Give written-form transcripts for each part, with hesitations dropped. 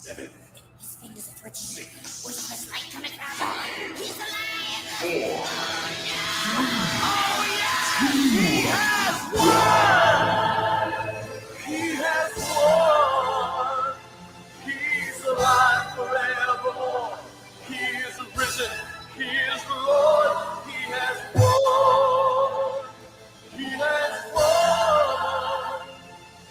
7. His fingers are twitching. Where's this light coming from? He's alive! 4. Oh, yeah! He has won! He has won! He's alive forevermore. He is risen. He is the Lord. He has won. He has won.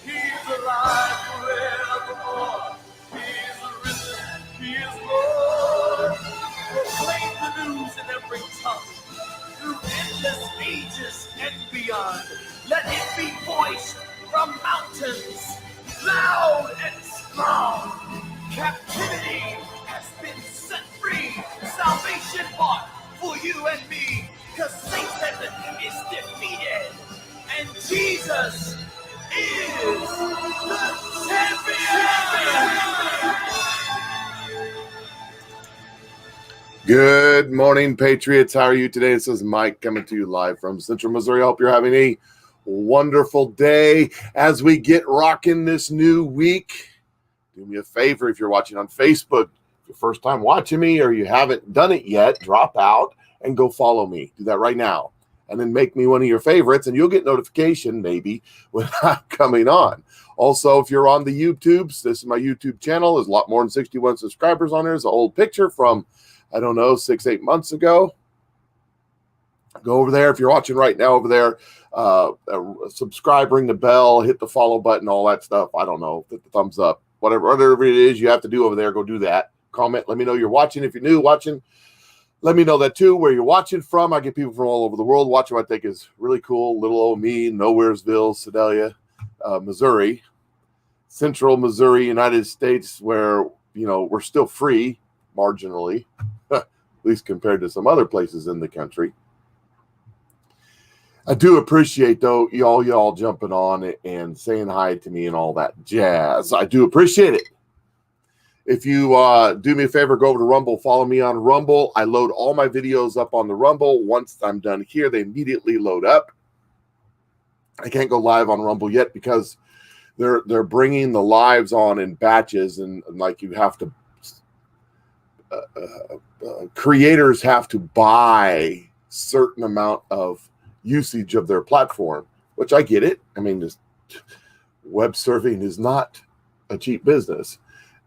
He's alive forevermore. He is risen. He is Lord. Proclaim the news in every tongue, through endless ages and beyond. Let it be voiced from mountains, loud and strong. Captivity has been set free. Salvation bought for you and me. Because Satan is defeated. And Jesus is the champion. Good morning, Patriots. How are you today? This is Mike coming to you live from Central Missouri. I hope you're having a wonderful day as we get rocking this new week. Do me a favor, if you're watching on Facebook, if your first time watching me or you haven't done it yet, drop out and go follow me. Do that right now. And then make me one of your favorites, and you'll get notification maybe when I'm coming on. Also, if you're on the YouTubes, this is my YouTube channel. There's a lot more than 61 subscribers on there. There's an old picture from, 6-8 months ago. Go over there. If you're watching right now over there, subscribe, ring the bell, hit the follow button, all that stuff. I don't know, hit the thumbs up. Whatever it is you have to do over there, go do that. Comment, let me know you're watching. If you're new watching, let me know that too, where you're watching from. I get people from all over the world watching what I think is really cool. Little old me, Nowheresville, Sedalia, Missouri, Central Missouri, United States, where, we're still free, marginally, at least compared to some other places in the country. I do appreciate, though, y'all jumping on and saying hi to me and all that jazz. I do appreciate it. If you do me a favor, go over to Rumble, follow me on Rumble. I load all my videos up on the Rumble. Once I'm done here, they immediately load up. I can't go live on Rumble yet because they're bringing the lives on in batches, and like you have to, creators have to buy certain amount of usage of their platform, which I get it. I mean, this web surfing is not a cheap business,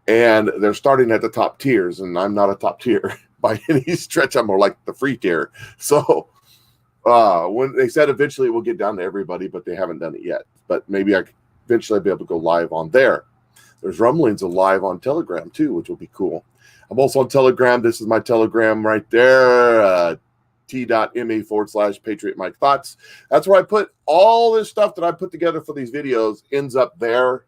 and they're starting at the top tiers, and I'm not a top tier by any stretch. I'm more like the free tier. So when they said eventually it will get down to everybody, but they haven't done it yet. But maybe eventually I'll be able to go live on there. There's rumblings of live on Telegram too, which will be cool. I'm also on Telegram. This is my Telegram right there. t.me/Patriot Mike Thoughts. That's where I put all this stuff that I put together for these videos, ends up there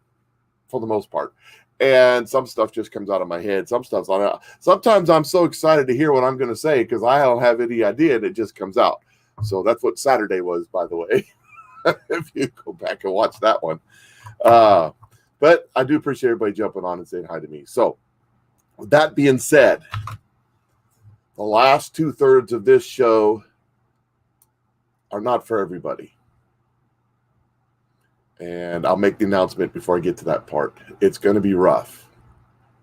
for the most part. And some stuff just comes out of my head. Sometimes I'm so excited to hear what I'm going to say because I don't have any idea, and it just comes out. So that's what Saturday was, by the way, if you go back and watch that one. But I do appreciate everybody jumping on and saying hi to me. So with that being said, the last 2/3 of this show are not for everybody. And I'll make the announcement before I get to that part. It's going to be rough.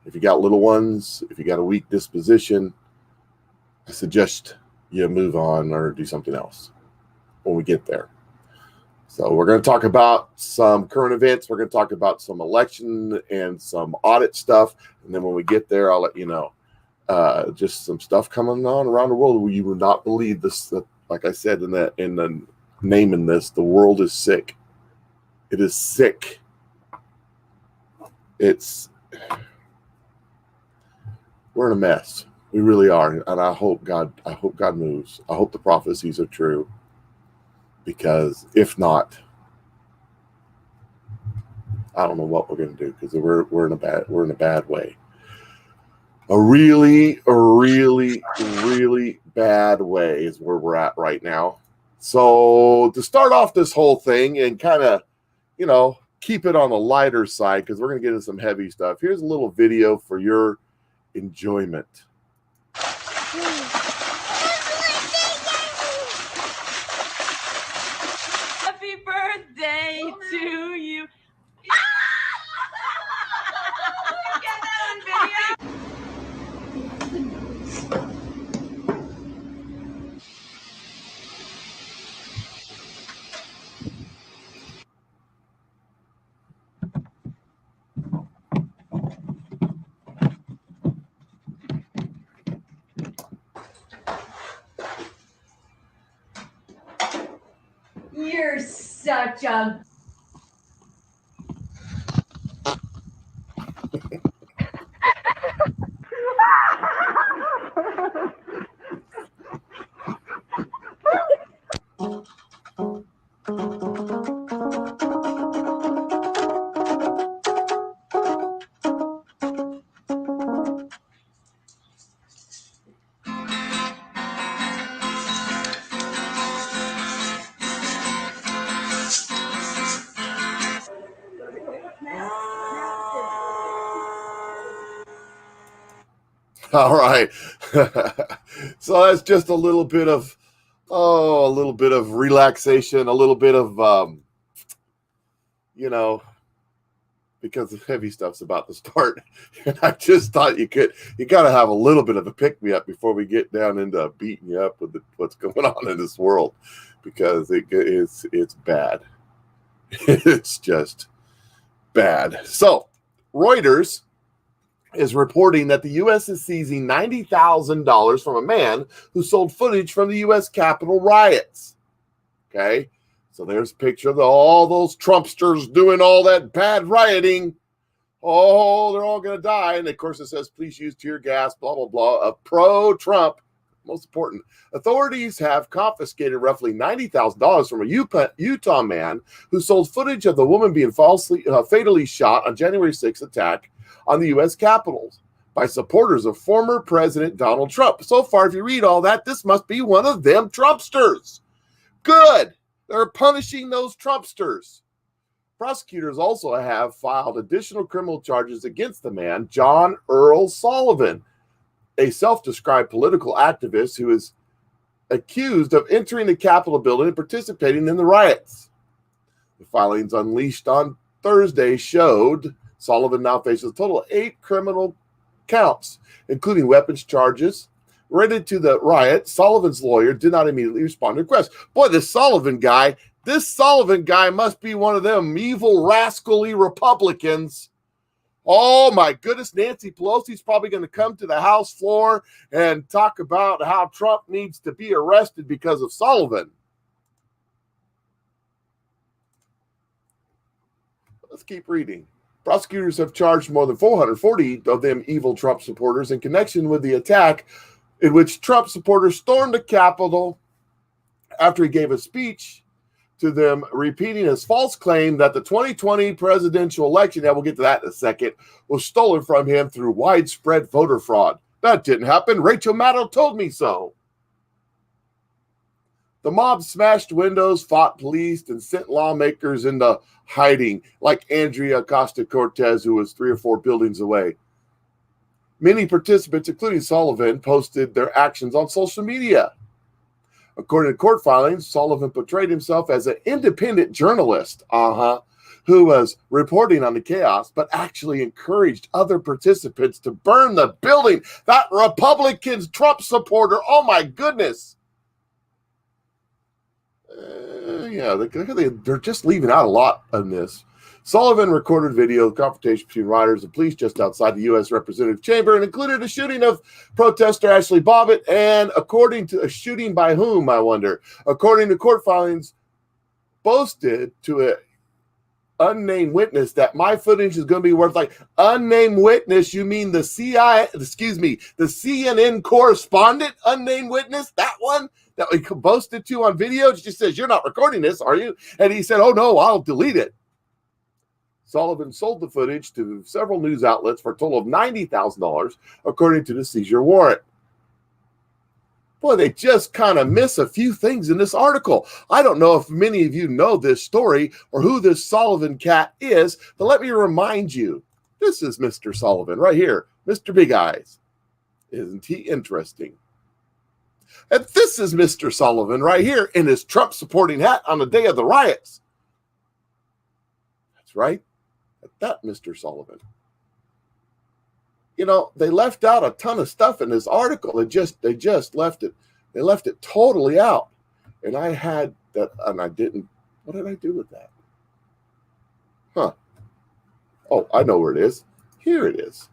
If you got little ones, if you got a weak disposition, I suggest you move on or do something else when we get there. So we're going to talk about some current events. We're going to talk about some election and some audit stuff. And then when we get there, I'll let you know. Just some stuff coming on around the world where you would not believe this. Like I said in the naming this, the world is sick. It is sick. We're in a mess. We really are. And I hope God moves. I hope the prophecies are true. Because if not, I don't know what we're going to do because we're in a bad way. A really bad way is where we're at right now. So to start off this whole thing and kind of, keep it on the lighter side because we're going to get into some heavy stuff. Here's a little video for your enjoyment. Happy birthday to you. Gotcha. All right. So that's just a little bit of relaxation, a little bit of because the heavy stuff's about to start. And I just thought you got to have a little bit of a pick me up before we get down into beating you up with what's going on in this world, because it's bad. It's just bad. So Reuters is reporting that the U.S. is seizing $90,000 from a man who sold footage from the U.S. Capitol riots. Okay, so there's a picture of all those Trumpsters doing all that bad rioting. Oh, they're all going to die. And of course it says, please use tear gas, blah, blah, blah. Pro-Trump. Most important, authorities have confiscated roughly $90,000 from a Utah man who sold footage of the woman being fatally shot on January 6th attack on the U.S. Capitol by supporters of former President Donald Trump. So far, if you read all that, this must be one of them Trumpsters. Good. They're punishing those Trumpsters. Prosecutors also have filed additional criminal charges against the man, John Earl Sullivan, a self-described political activist who is accused of entering the Capitol building and participating in the riots. The filings unleashed on Thursday showed Sullivan now faces a total of 8 criminal counts, including weapons charges. Related to the riot, Sullivan's lawyer did not immediately respond to requests. Boy, this Sullivan guy must be one of them evil, rascally Republicans. Oh, my goodness, Nancy Pelosi's probably going to come to the House floor and talk about how Trump needs to be arrested because of Sullivan. Let's keep reading. Prosecutors have charged more than 440 of them evil Trump supporters in connection with the attack in which Trump supporters stormed the Capitol after he gave a speech to them, repeating his false claim that the 2020 presidential election, we'll get to that in a second, was stolen from him through widespread voter fraud. That didn't happen. Rachel Maddow told me so. The mob smashed windows, fought police, and sent lawmakers into hiding, like Andrea Acosta-Cortez, who was 3 or 4 buildings away. Many participants, including Sullivan, posted their actions on social media. According to court filings, Sullivan portrayed himself as an independent journalist, who was reporting on the chaos, but actually encouraged other participants to burn the building. That Republican Trump supporter, oh my goodness. They're just leaving out a lot on this. Sullivan recorded video of the confrontation between rioters and police just outside the U.S. Representative Chamber and included a shooting of protester Ashley Bobbitt, and according to a shooting by whom, I wonder? According to court filings, boasted to an unnamed witness that my footage is going to be worth like unnamed witness. You mean the CNN correspondent, unnamed witness? That one that we boasted to on video? She says, you're not recording this, are you? And he said, oh no, I'll delete it. Sullivan sold the footage to several news outlets for a total of $90,000, according to the seizure warrant. Boy, they just kind of miss a few things in this article. I don't know if many of you know this story or who this Sullivan cat is, but let me remind you, this is Mr. Sullivan right here, Mr. Big Eyes. Isn't he interesting? And this is Mr. Sullivan right here in his Trump supporting hat on the day of the riots. That's right. That Mr. Sullivan. You know, they left out a ton of stuff in this article. They just left it. They left it totally out. And I had that, and I didn't. What did I do with that? Huh. Oh, I know where it is. Here it is.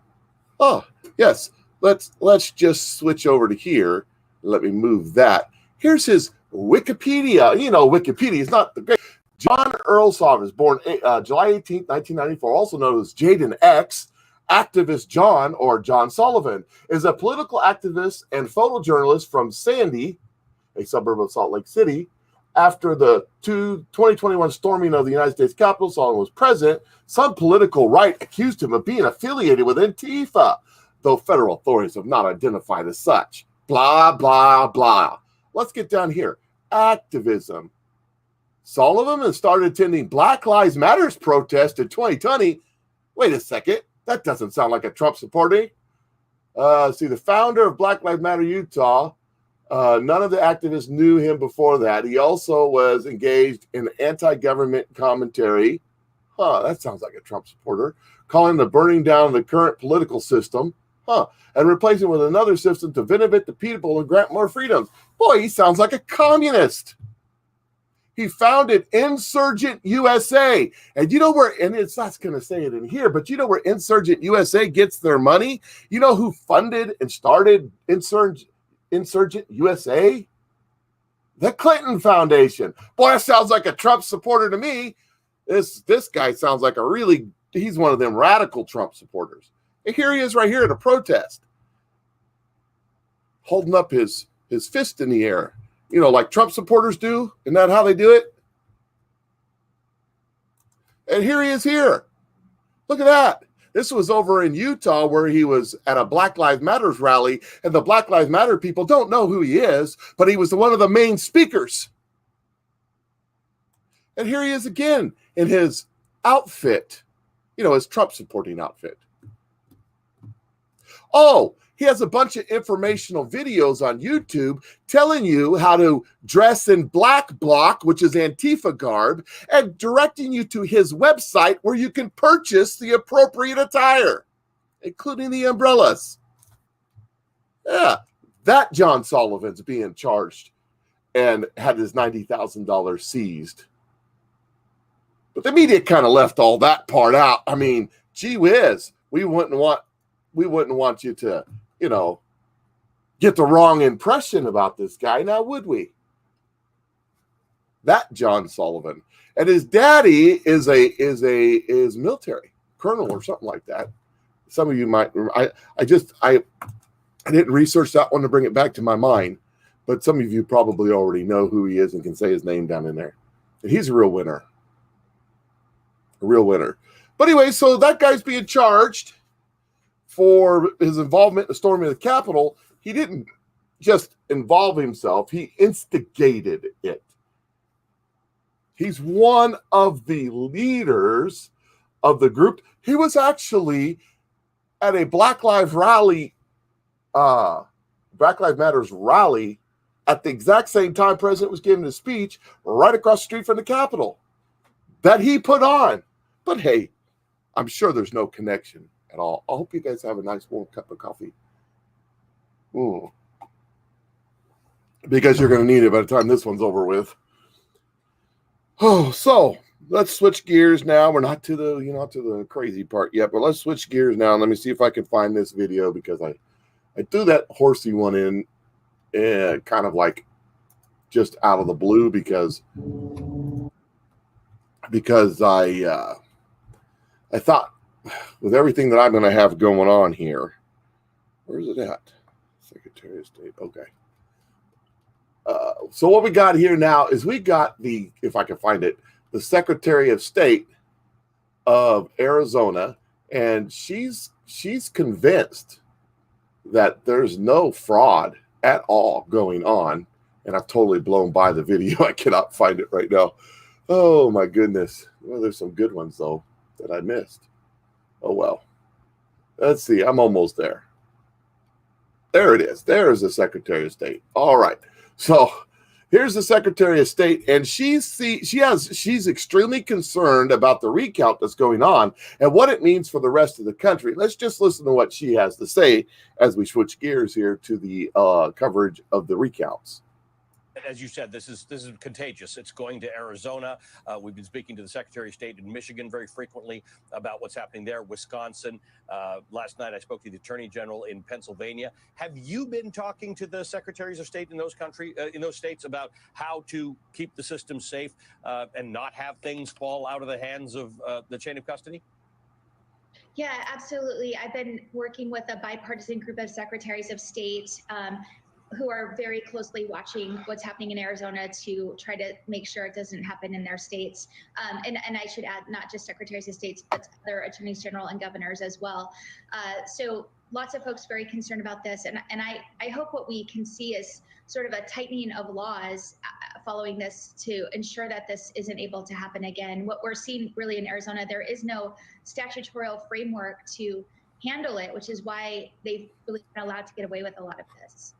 Oh, yes. Let's just switch over to here. Let me move that. Here's his Wikipedia. You know, Wikipedia is not the great. John Earl Sullivan is born July 18th, 1994, also known as Jaden X. Activist John, or John Sullivan, is a political activist and photojournalist from Sandy, a suburb of Salt Lake City. After the 2021 storming of the United States Capitol, Sullivan was president. Some political right accused him of being affiliated with Antifa, though federal authorities have not identified as such. Blah, blah, blah. Let's get down here. Activism. Sullivan has started attending Black Lives Matter's protest in 2020. Wait a second. That doesn't sound like a Trump supporter. The founder of Black Lives Matter Utah, none of the activists knew him before that. He also was engaged in anti-government commentary. That sounds like a Trump supporter. Calling the burning down of the current political system. And replacing with another system to benefit the people and grant more freedoms. Boy, he sounds like a communist. He founded Insurgent USA. And you know where, and it's not going to say it in here, but you know where Insurgent USA gets their money? You know who funded and started Insurgent USA? The Clinton Foundation. Boy, that sounds like a Trump supporter to me. This guy sounds like he's one of them radical Trump supporters. And here he is right here at a protest, holding up his fist in the air. You know, like Trump supporters do. Isn't that how they do it? And here he is here. Look at that. This was over in Utah where he was at a Black Lives Matter rally. And the Black Lives Matter people don't know who he is, but he was one of the main speakers. And here he is again in his outfit, his Trump supporting outfit. Oh, he has a bunch of informational videos on YouTube telling you how to dress in black bloc, which is Antifa garb, and directing you to his website where you can purchase the appropriate attire, including the umbrellas. Yeah, that John Sullivan's being charged and had his $90,000 seized. But the media kind of left all that part out. I mean, gee whiz, we wouldn't want you to, get the wrong impression about this guy, now would we? That John Sullivan. And his daddy is military colonel or something like that. Some of you might. I didn't research that one to bring it back to my mind, but some of you probably already know who he is and can say his name down in there. And he's a real winner. A real winner. But anyway, so that guy's being charged for his involvement in the storming of the Capitol. He didn't just involve himself, he instigated it. He's one of the leaders of the group. He was actually at a Black Lives Matters rally at the exact same time President was giving his speech right across the street from the Capitol that he put on. But hey, I'm sure there's no connection at all. I hope you guys have a nice warm cup of coffee. Because you're going to need it by the time this one's over with. So let's switch gears now. We're not to the crazy part yet, but let's switch gears now. Let me see if I can find this video because I threw that horsey one in kind of like just out of the blue because I thought with everything that I'm going to have going on here, where's it at? Secretary of State. Okay. So what we got here now is we got if I can find it, the Secretary of State of Arizona, and she's convinced that there's no fraud at all going on. And I've totally blown by the video. I cannot find it right now. Oh my goodness. Well, there's some good ones though that I missed. Oh well. Let's see. I'm almost there. There it is. There is the Secretary of State. All right. So here's the Secretary of State, and she's extremely concerned about the recount that's going on and what it means for the rest of the country. Let's just listen to what she has to say as we switch gears here to the coverage of the recounts. As you said, this is contagious. It's going to Arizona. We've been speaking to the Secretary of State in Michigan very frequently about what's happening there. Wisconsin. Last night I spoke to the Attorney General in Pennsylvania. Have you been talking to the Secretaries of State in those states about how to keep the system safe and not have things fall out of the hands of the chain of custody? Yeah, absolutely. I've been working with a bipartisan group of secretaries of state who are very closely watching what's happening in Arizona to try to make sure it doesn't happen in their states. And I should add, not just secretaries of states, but other attorneys general and governors as well. So lots of folks very concerned about this. And I hope what we can see is sort of a tightening of laws following this to ensure that this isn't able to happen again. What we're seeing really in Arizona, there is no statutory framework to handle it, which is why they've really been allowed to get away with a lot of this.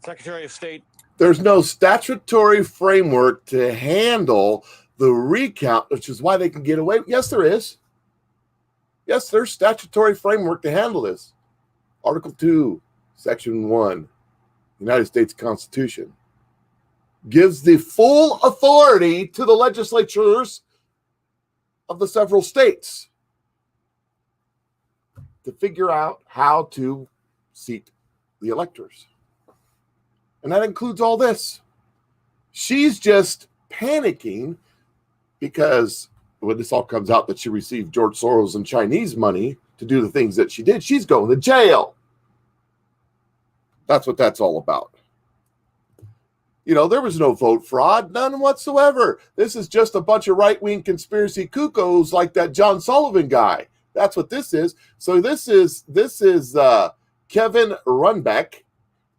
Secretary of State. There's no statutory framework to handle the recount, which is why they can get away. Yes, there is. Yes, there's statutory framework to handle this. Article 2, Section 1, United States Constitution gives the full authority to the legislatures of the several states to figure out how to seat the electors. And that includes all this. She's just panicking because when this all comes out that she received George Soros and Chinese money to do the things that she did, she's going to jail. That's what that's all about. You know, there was no vote fraud, none whatsoever. This is just a bunch of right-wing conspiracy cuckoos like that John Sullivan guy. That's what this is. So this is Kevin Runbeck.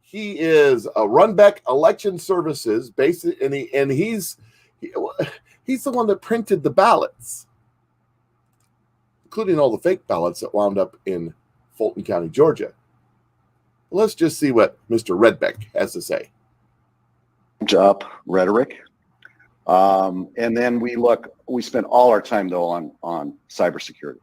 He is a Runbeck Election Services, basically, and he's the one that printed the ballots, including all the fake ballots that wound up in Fulton County, Georgia. Let's just see what Mr. Redbeck has to say. Up rhetoric, and then we spent all our time though on cybersecurity.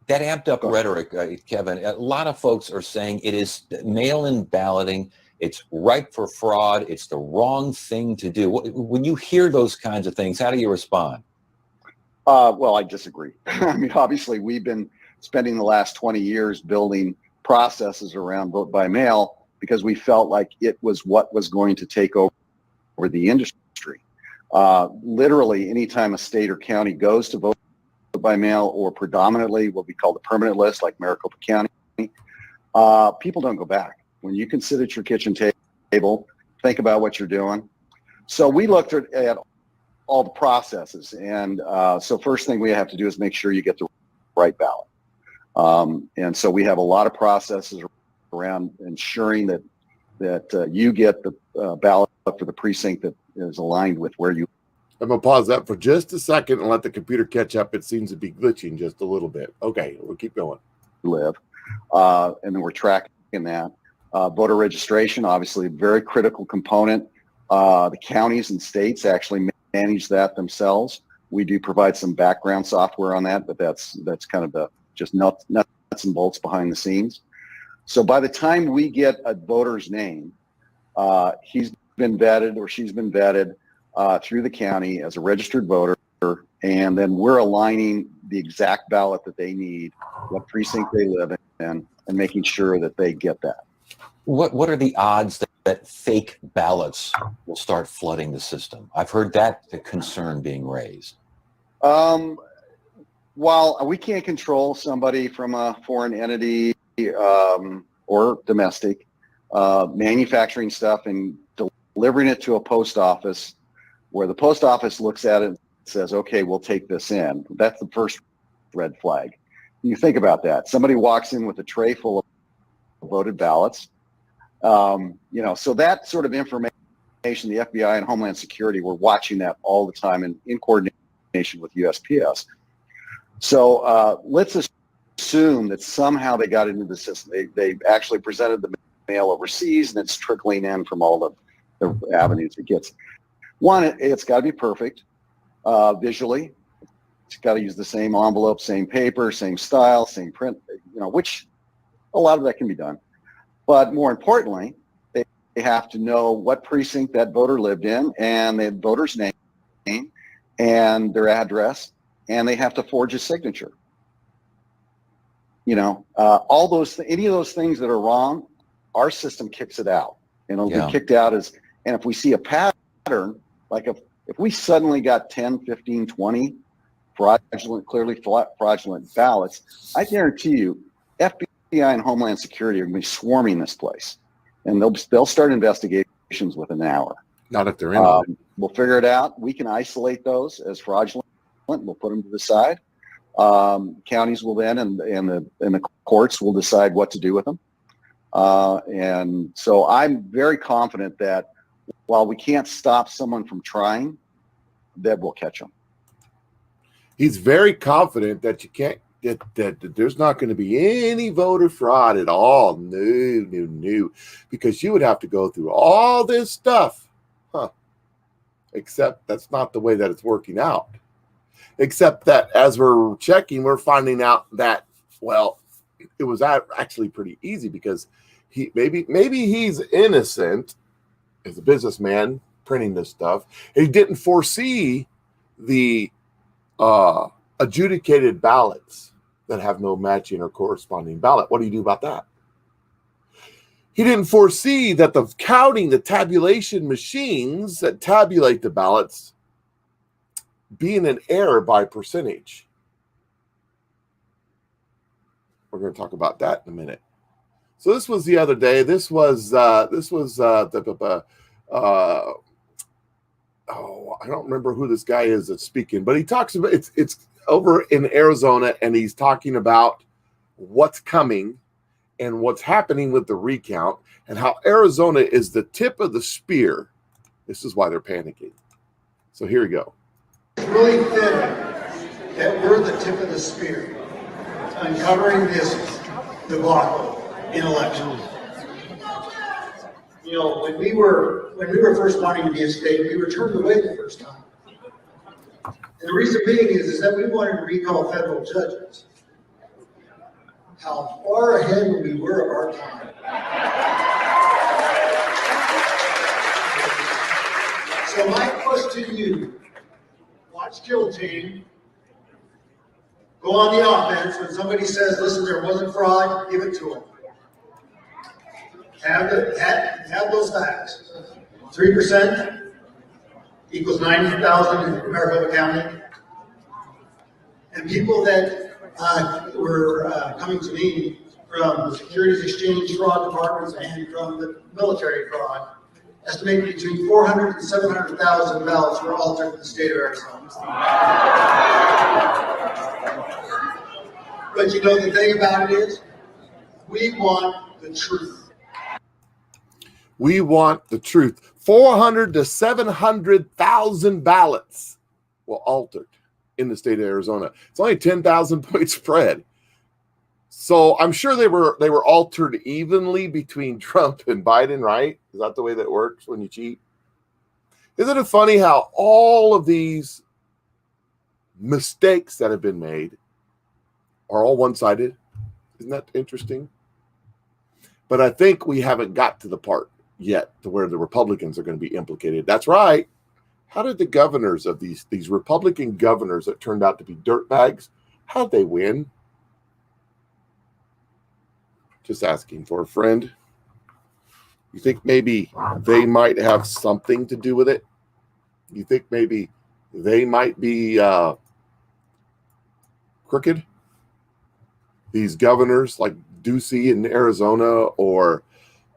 That amped up rhetoric, Kevin. A lot of folks are saying it is mail-in balloting. It's ripe for fraud. It's the wrong thing to do. When you hear those kinds of things, how do you respond? Well, I disagree. I mean, obviously, we've been spending the last 20 years building processes around vote by mail because we felt like it was what was going to take over the industry. Literally, anytime a state or county goes to vote by mail, or predominantly what we call the permanent list, like Maricopa County, people don't go back. When you can sit at your kitchen table, think about what you're doing. So we looked at all the processes, and so first thing we have to do is make sure you get the right ballot. And so we have a lot of processes around ensuring that you get the ballot for the precinct that is aligned with where you. I'm going to pause that for just a second and let the computer catch up. It seems to be glitching just a little bit. Okay, we'll keep going. Live. And then we're tracking that. Voter registration, obviously a very critical component. The counties and states actually manage that themselves. We do provide some background software on that, but that's kind of the just nuts and bolts behind the scenes. So by the time we get a voter's name, he's been vetted or she's been vetted through the county as a registered voter, and then we're aligning the exact ballot that they need, what precinct they live in, and making sure that they get that. What are the odds that fake ballots will start flooding the system? I've heard that the concern being raised. While we can't control somebody from a foreign entity or domestic, manufacturing stuff and delivering it to a post office where the post office looks at it and says, okay, we'll take this in. That's the first red flag. You think about that. Somebody walks in with a tray full of voted ballots. So that sort of information, the FBI and Homeland Security, we're watching that all the time and in coordination with USPS. So let's assume that somehow they got into the system. They actually presented the mail overseas and it's trickling in from all the avenues it gets. One, it's got to be perfect visually. It's got to use the same envelope, same paper, same style, same print, which a lot of that can be done. But more importantly, have to know what precinct that voter lived in and the voter's name and their address, and they have to forge a signature. All those, any of those things that are wrong, our system kicks it out, and it'll be kicked out and if we see a pattern, like if we suddenly got 10, 15, 20 clearly fraudulent ballots, I guarantee you, FBI and Homeland Security are going to be swarming this place, and they'll start investigations within an hour. Not if they're in on it. We'll figure it out. We can isolate those as fraudulent. We'll put them to the side. Counties will then, and the courts will decide what to do with them. And so I'm very confident that while we can't stop someone from trying, that we'll catch them. He's very confident that you can't that there's not going to be any voter fraud at all. No, because you would have to go through all this stuff. Except that's not the way that it's working out. Except that as we're checking, we're finding out that, well, it was actually pretty easy because maybe he's innocent as a businessman printing this stuff. He didn't foresee the adjudicated ballots that have no matching or corresponding ballot. What do you do about that? He didn't foresee that the tabulation machines that tabulate the ballots being an error by percentage. We're going to talk about that in a minute. So this was the other day. This was I don't remember who this guy is that's speaking, but he talks about it's over in Arizona, and he's talking about what's coming and what's happening with the recount and how Arizona is the tip of the spear. This is why they're panicking. So here we go. It's really fitting that we're the tip of the spear uncovering this debacle in elections. When we were first wanting to be a state, we were turned away the first time. And the reason being is that we wanted to recall federal judges. How far ahead we were of our time. So my question to you, watch Kill Team, go on the offense when somebody says, listen, there wasn't fraud, give it to them. Have those facts. 3% equals 90,000 in Maricopa County. And people that were coming to me from the Securities Exchange fraud departments and from the military fraud estimate between 400 and 700,000 ballots were altered in the state of Arizona. But the thing about it is, we want the truth. We want the truth. 400 to 700,000 ballots were altered in the state of Arizona. It's only a 10,000 point spread. So I'm sure they were altered evenly between Trump and Biden, right? Is that the way that works when you cheat? Isn't it funny how all of these mistakes that have been made are all one-sided? Isn't that interesting? But I think we haven't got to the part yet to where the Republicans are going to be implicated. That's right. How did the governors of these Republican governors that turned out to be dirtbags, how'd they win? Just asking for a friend. You think maybe they might have something to do with it? You think maybe they might be crooked? These governors like Ducey in Arizona, or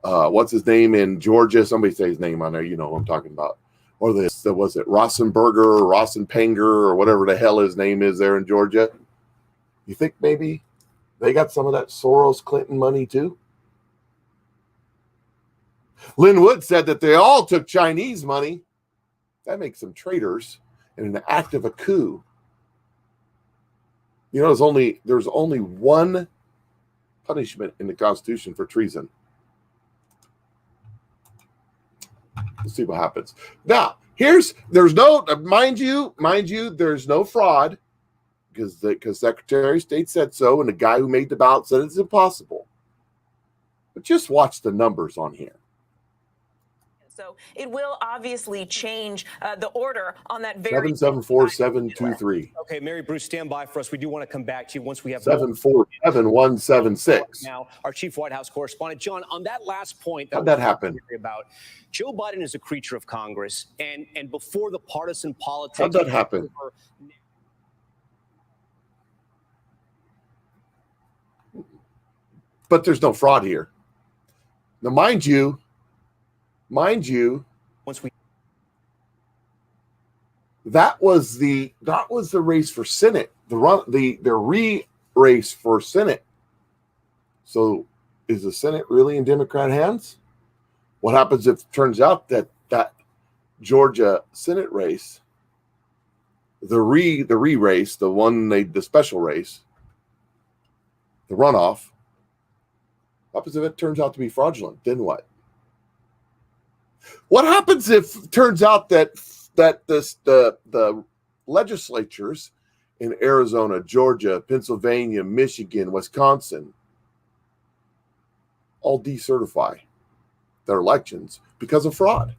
what's his name in Georgia? Somebody say his name on there. You know what I'm talking about. Or was it Rossenberger or Rossenpanger or whatever the hell his name is there in Georgia? You think maybe they got some of that Soros Clinton money too? Lynn Wood said that they all took Chinese money. That makes them traitors in an act of a coup. There's only one punishment in the Constitution for treason. Let's see what happens. Now, there's no fraud because Secretary of State said so, and the guy who made the ballot said it's impossible. But just watch the numbers on here. So it will obviously change the order on that very 774-723. Okay, Mary Bruce, stand by for us. We do want to come back to you once we have 747-176. now our chief White House correspondent. John, on that last point How'd that happen? About Joe Biden is a creature of Congress, and before the partisan politics. How'd that happen? But there's no fraud here. Now, mind you, once we that was the race for Senate, the race for Senate. So is the Senate really in Democrat hands? What happens if it turns out that Georgia Senate race, the race, the special race, the runoff, what happens if it turns out to be fraudulent? Then what? What happens if it turns out that the legislatures in Arizona, Georgia, Pennsylvania, Michigan, Wisconsin all decertify their elections because of fraud?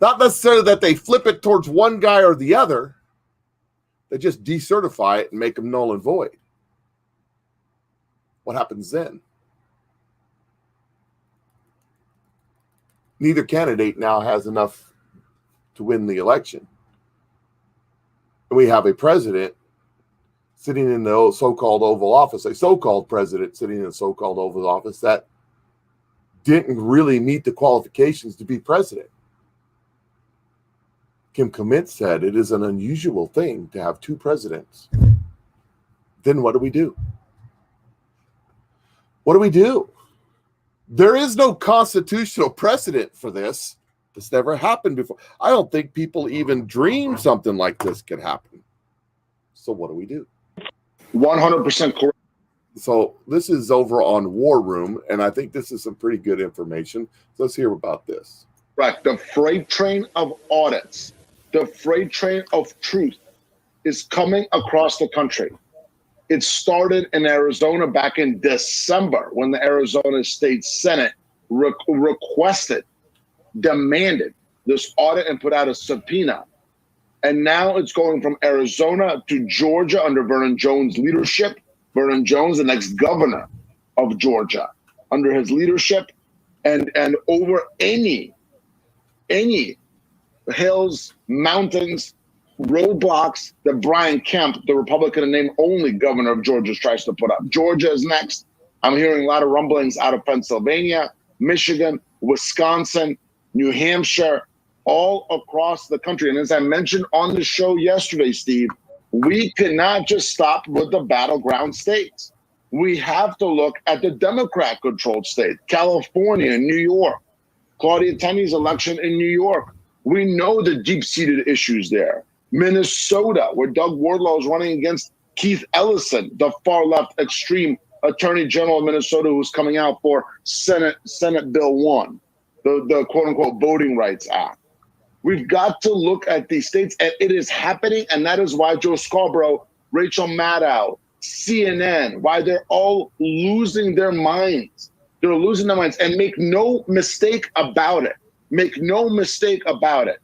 Not necessarily that they flip it towards one guy or the other. They just decertify it and make them null and void. What happens then? Neither candidate now has enough to win the election. And we have a president sitting in the so-called Oval Office, a so-called president sitting in the so-called Oval Office that didn't really meet the qualifications to be president. Kim Clement said it is an unusual thing to have two presidents. Then what do we do? What do we do? There is no constitutional precedent for this. This never happened before. I don't think people even dream something like this could happen. So what do we do? 100% correct. So this is over on War Room, and I think this is some pretty good information. So let's hear about this. Right. The freight train of audits, the freight train of truth is coming across the country. It started in Arizona back in December when the Arizona State Senate requested, demanded this audit and put out a subpoena. And now it's going from Arizona to Georgia under Vernon Jones' leadership. Vernon Jones, the next governor of Georgia, under his leadership, and over any hills, mountains, roadblocks that Brian Kemp, the Republican and name only governor of Georgia, tries to put up. Georgia is next. I'm hearing a lot of rumblings out of Pennsylvania, Michigan, Wisconsin, New Hampshire, all across the country. And as I mentioned on the show yesterday, Steve, we cannot just stop with the battleground states. We have to look at the Democrat-controlled state, California, New York, Claudia Tenney's election in New York. We know the deep-seated issues there. Minnesota, where Doug Wardlaw is running against Keith Ellison, the far-left extreme attorney general of Minnesota, who's coming out for Senate Bill 1, the quote-unquote Voting Rights Act. We've got to look at these states, and it is happening, and that is why Joe Scarborough, Rachel Maddow, CNN, why they're all losing their minds. They're losing their minds, and make no mistake about it. Make no mistake about it.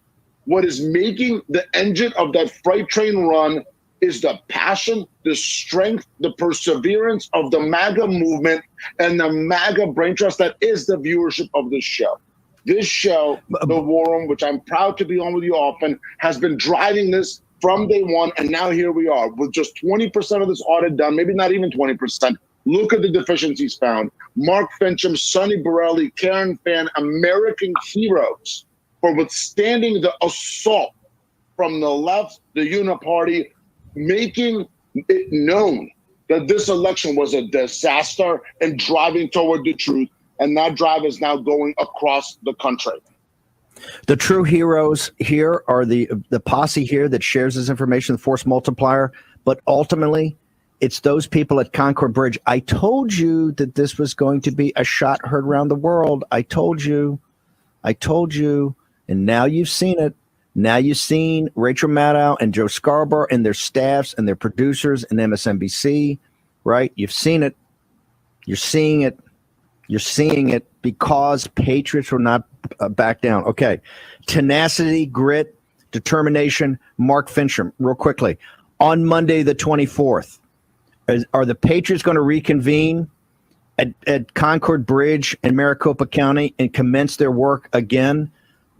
What is making the engine of that freight train run is the passion, the strength, the perseverance of the MAGA movement and the MAGA brain trust that is the viewership of this show. This show, The War Room, which I'm proud to be on with you often, has been driving this from day one, and now here we are with just 20% of this audit done, maybe not even 20%. Look at the deficiencies found. Mark Fincham, Sonny Borelli, Karen Fann, American heroes for withstanding the assault from the left, the uniparty, making it known that this election was a disaster and driving toward the truth. And that drive is now going across the country. The true heroes here are the posse here that shares this information, the force multiplier. But ultimately, it's those people at Concord Bridge. I told you that this was going to be a shot heard around the world. I told you. And now you've seen it. Now you've seen Rachel Maddow and Joe Scarborough and their staffs and their producers and MSNBC, right? You've seen it. You're seeing it. You're seeing it because patriots will not back down. Okay. Tenacity, grit, determination. Mark Fincham, real quickly. On Monday, the 24th, are the Patriots going to reconvene at Concord Bridge in Maricopa County and commence their work again?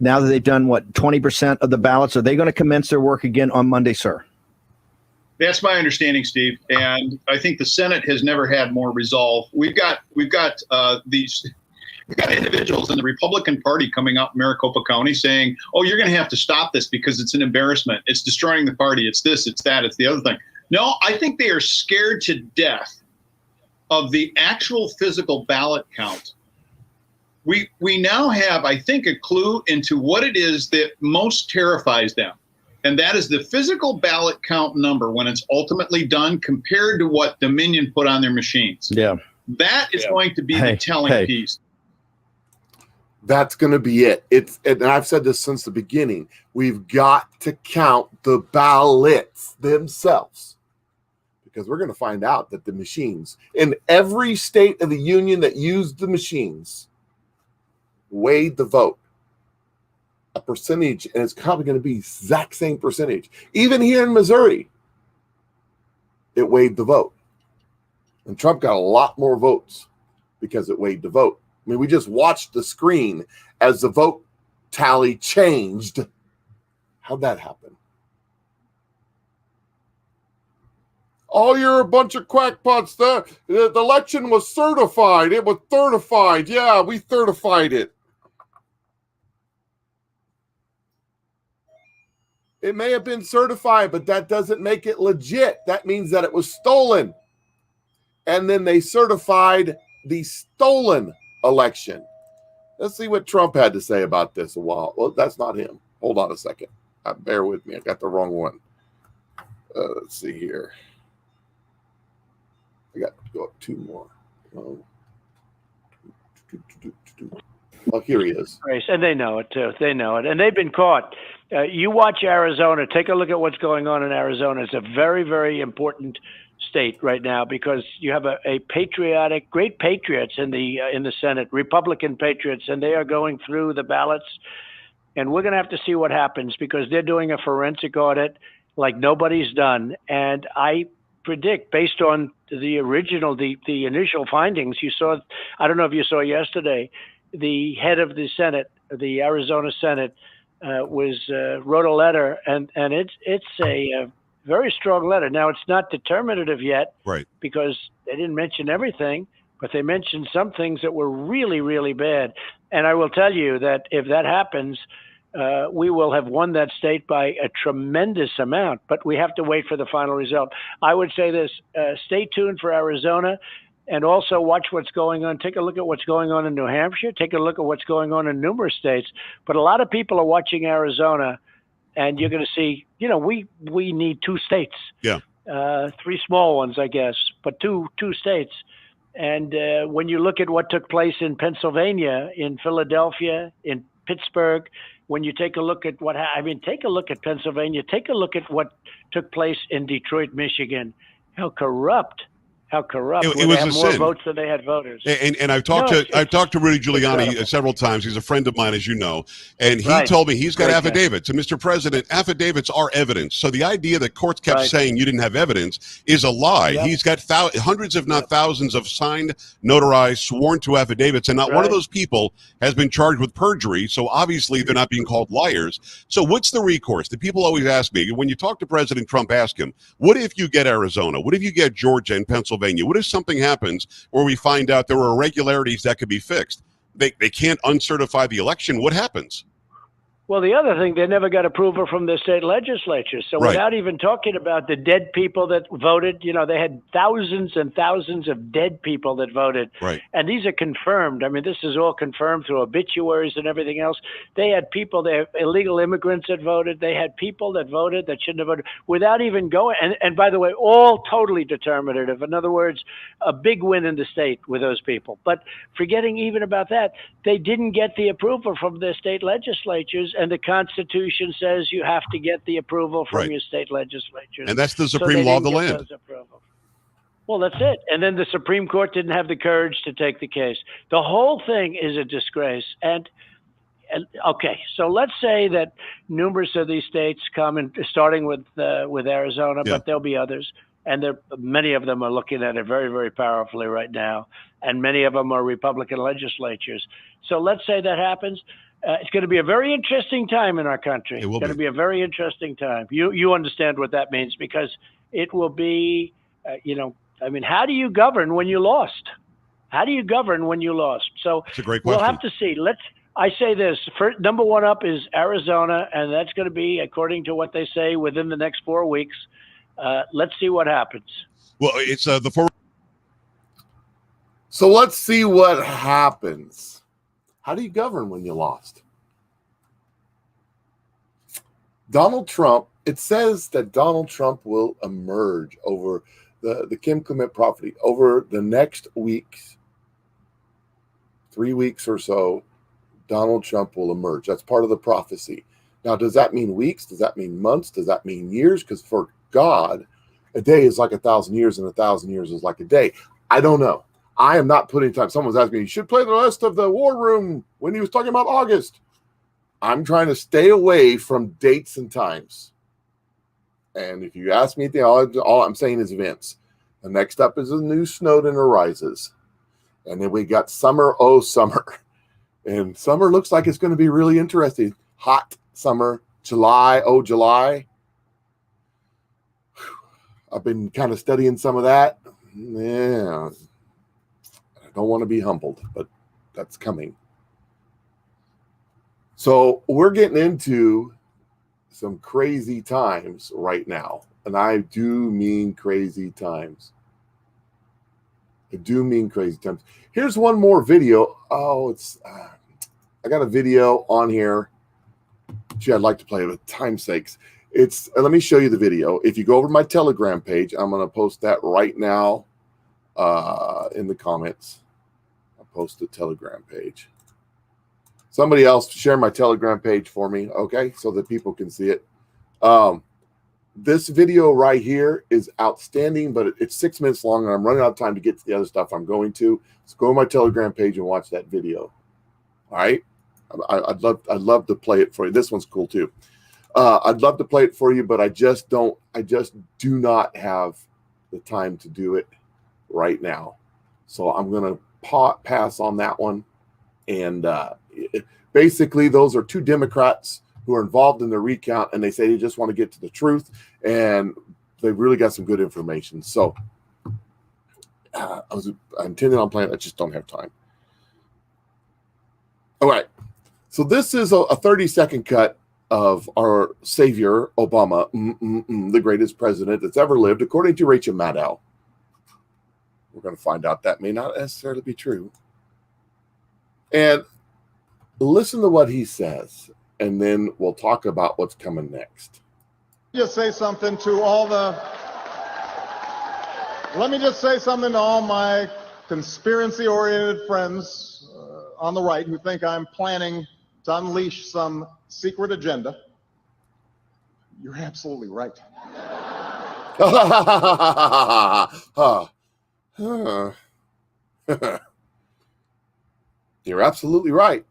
Now that they've done, 20% of the ballots, are they going to commence their work again on Monday, sir? That's my understanding, Steve. And I think the Senate has never had more resolve. We've got individuals in the Republican Party coming out in Maricopa County saying, "Oh, you're going to have to stop this because it's an embarrassment. It's destroying the party. It's this, it's that, it's the other thing." No, I think they are scared to death of the actual physical ballot count. We now have, I think, a clue into what it is that most terrifies them. And that is the physical ballot count number when it's ultimately done compared to what Dominion put on their machines. Yeah. That is going to be the telling piece. That's going to be it. And I've said this since the beginning. We've got to count the ballots themselves, because we're going to find out that the machines in every state of the union that used the machines weighed the vote a percentage, and it's probably going to be the exact same percentage. Even here in Missouri, it weighed the vote. And Trump got a lot more votes because it weighed the vote. I mean, we just watched the screen as the vote tally changed. How'd that happen? Oh, you're a bunch of crackpots. The election was certified. It was certified. Yeah, we certified it. It may have been certified, but that doesn't make it legit. That means that it was stolen. And then they certified the stolen election. Let's see what Trump had to say about this a while. Well, that's not him. Hold on a second. Bear with me. I got the wrong one. Let's see here. I got to go up two more. Oh, here he is. Grace, and they know it too. They know it, and they've been caught. You watch Arizona. Take a look at what's going on in Arizona. It's a very, very important state right now because you have a patriotic, great patriots in the Senate, Republican patriots, and they are going through the ballots. And we're going to have to see what happens because they're doing a forensic audit like nobody's done. And I predict, based on the initial findings, you saw. I don't know if you saw yesterday. The head of the Senate, the Arizona Senate, wrote a letter, and it's a very strong letter. Now, it's not determinative yet, right? Because they didn't mention everything, but they mentioned some things that were really, really bad. And I will tell you that if that happens, we will have won that state by a tremendous amount. But we have to wait for the final result. I would say this: stay tuned for Arizona. And also watch what's going on. Take a look at what's going on in New Hampshire. Take a look at what's going on in numerous states. But a lot of people are watching Arizona, and you're going to see, we need two states. Yeah. Three small ones, I guess, but two states. And when you look at what took place in Pennsylvania, in Philadelphia, in Pittsburgh, when you take a look at take a look at Pennsylvania. Take a look at what took place in Detroit, Michigan. How corrupt. It was a more sin. Votes than they had voters. And I've talked to Rudy Giuliani several times. He's a friend of mine, as you know, and he told me he's got affidavits. And Mr. President, affidavits are evidence. So the idea that courts kept saying you didn't have evidence is a lie. Yep. He's got hundreds, if not thousands, of signed, notarized, sworn to affidavits, and not one of those people has been charged with perjury. So obviously they're not being called liars. So what's the recourse? The people always ask me when you talk to President Trump, ask him, "What if you get Arizona? What if you get Georgia and Pennsylvania? What if something happens where we find out there were irregularities that could be fixed? They can't uncertify the election. What happens?" Well, the other thing, they never got approval from the state legislature. So without even talking about the dead people that voted, they had thousands and thousands of dead people that voted. Right. And these are confirmed. I mean, this is all confirmed through obituaries and everything else. They had people, they have illegal immigrants that voted. They had people that voted that shouldn't have voted without even going. And by the way, all totally determinative. In other words, a big win in the state with those people. But forgetting even about that, they didn't get the approval from their state legislatures. And the Constitution says you have to get the approval from your state legislatures. And that's the supreme law of the land. Well, that's it. And then the Supreme Court didn't have the courage to take the case. The whole thing is a disgrace. And okay, so let's say that numerous of these states come, and starting with Arizona, but there'll be others. And many of them are looking at it very, very powerfully right now. And many of them are Republican legislatures. So let's say that happens. It's going to be a very interesting time in our country. It's going to be a very interesting time. You understand what that means, because it will be, I mean, how do you govern when you lost? How do you govern when you lost? So it's a great question. We'll have to see. I say this, number one up is Arizona, and that's going to be, according to what they say, within the next 4 weeks. Let's see what happens. Well, it's the four. So let's see what happens. How do you govern when you lost? Donald Trump, it says that Donald Trump will emerge over the Kim Clement property over the next weeks, 3 weeks or so. Donald Trump will emerge. That's part of the prophecy. Now, does that mean weeks? Does that mean months? Does that mean years? Because for God, a day is like 1,000 years, and 1,000 years is like a day. I don't know. I am not putting time. Someone's asking me, you should play the rest of the War Room when he was talking about August. I'm trying to stay away from dates and times. And if you ask me, all I'm saying is events. The next up is the new Snowden arises. And then we got summer, oh, summer. And summer looks like it's going to be really interesting. Hot summer, July, oh, July. I've been kind of studying some of that. Yeah. I don't want to be humbled, but that's coming. So we're getting into some crazy times right now. And I do mean crazy times. I do mean crazy times. Here's one more video. Oh, I got a video on here. Gee, I'd like to play it with time's sakes. Let me show you the video. If you go over to my Telegram page, I'm going to post that right now in the comments. I'll post the Telegram page. Somebody else share my Telegram page for me, okay, so that people can see it. This video right here is outstanding, but it's 6 minutes long, and I'm running out of time to get to the other stuff I'm going to. So go to my Telegram page and watch that video. All right, I'd love to play it for you. This one's cool too. I'd love to play it for you, but I just do not have the time to do it right now. So I'm gonna pass on that one. And basically, those are two Democrats who are involved in the recount, and they say they just want to get to the truth, and they've really got some good information. So I intended on playing. I just don't have time. All right. So this is a 30-second cut of our savior, Obama, the greatest president that's ever lived, according to Rachel Maddow. We're going to find out that may not necessarily be true. And listen to what he says, and then we'll talk about what's coming next. Just say something to all Let me just say something to all my conspiracy-oriented friends on the right who think I'm planning to unleash some secret agenda. You're absolutely right. You're absolutely right.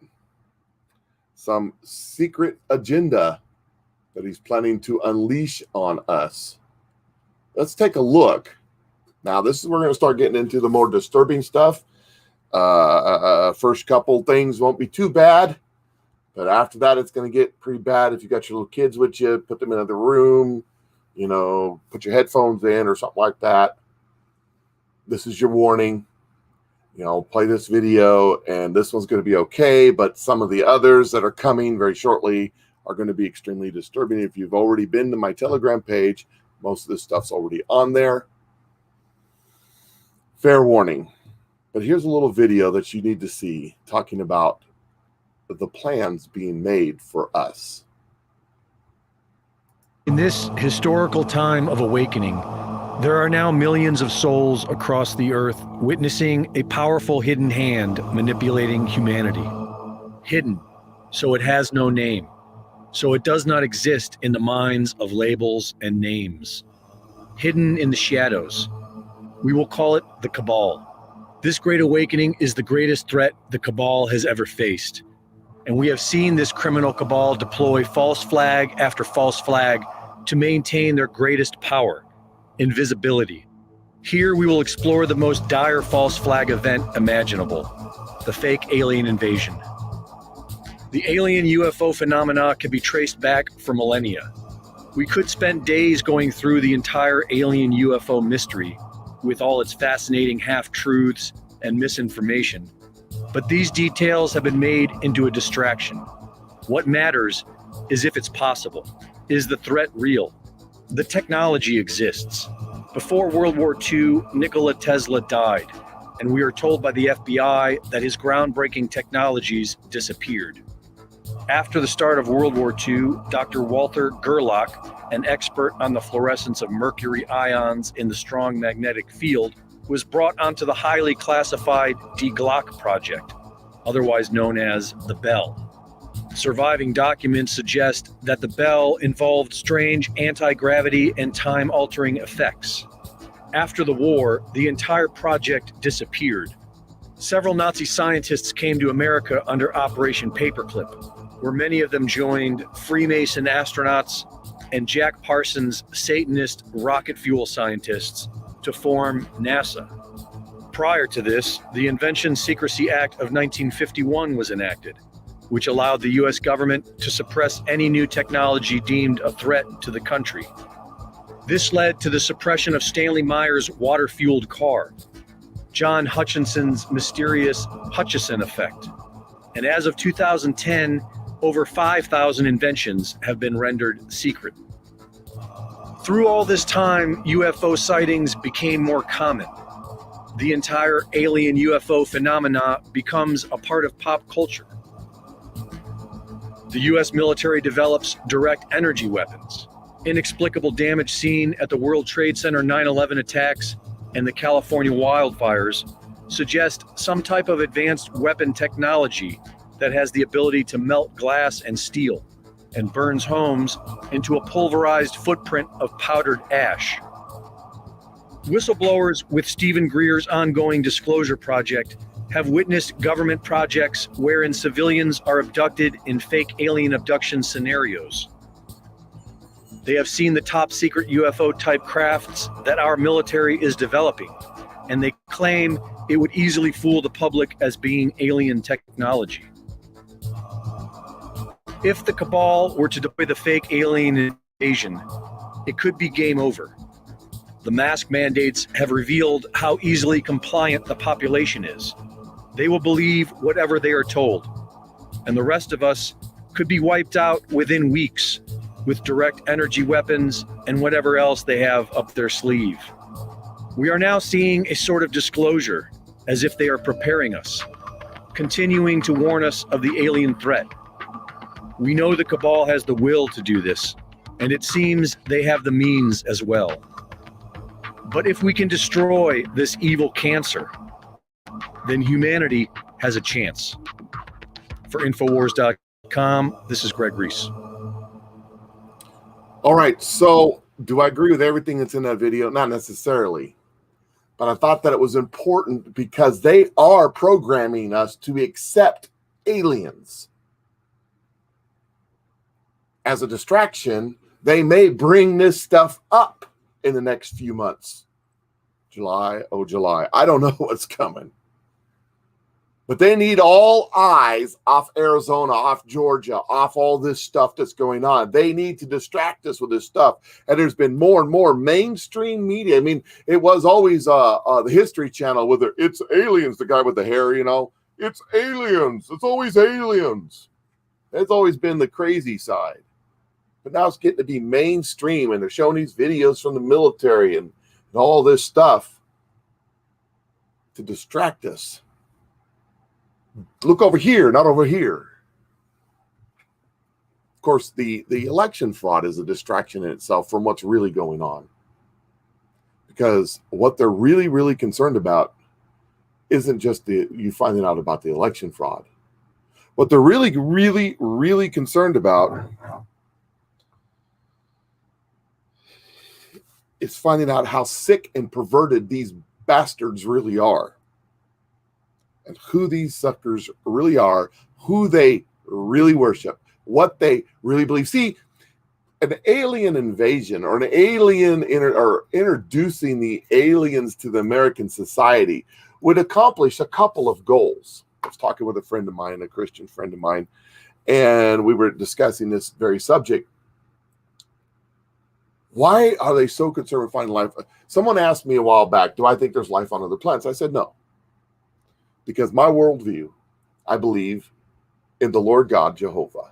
Some secret agenda that he's planning to unleash on us. Let's take a look. Now, this is where we're going to start getting into the more disturbing stuff. First couple things won't be too bad, but after that, it's going to get pretty bad. If you got your little kids with you, put them in another room, put your headphones in or something like that. This is your warning. Play this video, and this one's going to be okay, but some of the others that are coming very shortly are going to be extremely disturbing. If you've already been to my Telegram page, most of this stuff's already on there. Fair warning. But here's a little video that you need to see talking about the plans being made for us. In this historical time of awakening, there are now millions of souls across the earth witnessing a powerful hidden hand manipulating humanity. Hidden, so it has no name, so it does not exist in the minds of labels and names. Hidden in the shadows, We will call it the Cabal. This Great Awakening is the greatest threat the Cabal has ever faced. And we have seen this criminal cabal deploy false flag after false flag to maintain their greatest power, invisibility. Here we will explore the most dire false flag event imaginable, the fake alien invasion. The alien UFO phenomena can be traced back for millennia. We could spend days going through the entire alien UFO mystery with all its fascinating half-truths and misinformation. But these details have been made into a distraction. What matters is if it's possible. Is the threat real? The technology exists. Before World War II, Nikola Tesla died, and we are told by the FBI that his groundbreaking technologies disappeared. After the start of World War II, Dr. Walter Gerlach, an expert on the fluorescence of mercury ions in the strong magnetic field, was brought onto the highly classified Die Glocke project, otherwise known as the Bell. Surviving documents suggest that the Bell involved strange anti-gravity and time-altering effects. After the war, the entire project disappeared. Several Nazi scientists came to America under Operation Paperclip, where many of them joined Freemason astronauts and Jack Parsons' Satanist rocket fuel scientists to form NASA. Prior to this, the Invention Secrecy Act of 1951 was enacted, which allowed the U.S. government to suppress any new technology deemed a threat to the country. This led to the suppression of Stanley Meyer's water-fueled car, John Hutchinson's mysterious Hutchison effect, and as of 2010, over 5,000 inventions have been rendered secret. Through all this time, UFO sightings became more common. The entire alien UFO phenomena becomes a part of pop culture. The U.S. military develops direct energy weapons. Inexplicable damage seen at the World Trade Center 9/11 attacks and the California wildfires suggest some type of advanced weapon technology that has the ability to melt glass and steel and burns homes into a pulverized footprint of powdered ash. Whistleblowers with Stephen Greer's ongoing disclosure project have witnessed government projects wherein civilians are abducted in fake alien abduction scenarios. They have seen the top secret UFO type crafts that our military is developing, and they claim it would easily fool the public as being alien technology. If the cabal were to deploy the fake alien invasion, it could be game over. The mask mandates have revealed how easily compliant the population is. They will believe whatever they are told, and the rest of us could be wiped out within weeks with direct energy weapons and whatever else they have up their sleeve. We are now seeing a sort of disclosure, as if they are preparing us, continuing to warn us of the alien threat. We know the cabal has the will to do this, and it seems they have the means as well. But if we can destroy this evil cancer, then humanity has a chance. For Infowars.com, this is Greg Reese. All right, so do I agree with everything that's in that video? Not necessarily, but I thought that it was important because they are programming us to accept aliens. As a distraction, they may bring this stuff up in the next few months. July, oh July. I don't know what's coming. But they need all eyes off Arizona, off Georgia, off all this stuff that's going on. They need to distract us with this stuff. And there's been more and more mainstream media. I mean, it was always the History Channel with it's aliens, the guy with the hair, you know. It's aliens. It's always aliens. It's always been the crazy side. But now it's getting to be mainstream, and they're showing these videos from the military and all this stuff to distract us. Look over here, not over here. Of course, the election fraud is a distraction in itself from what's really going on. Because what they're really, really concerned about isn't just you finding out about the election fraud. What they're really, really, really concerned about is finding out how sick and perverted these bastards really are, and who these suckers really are, who they really worship, what they really believe. See, an alien invasion or an alien or introducing the aliens to the American society would accomplish a couple of goals. I was talking with a friend of mine, a Christian friend of mine, and we were discussing this very subject. Why are they so concerned with finding life? Someone asked me a while back, do I think there's life on other planets? I said no. Because my worldview, I believe in the Lord God, Jehovah,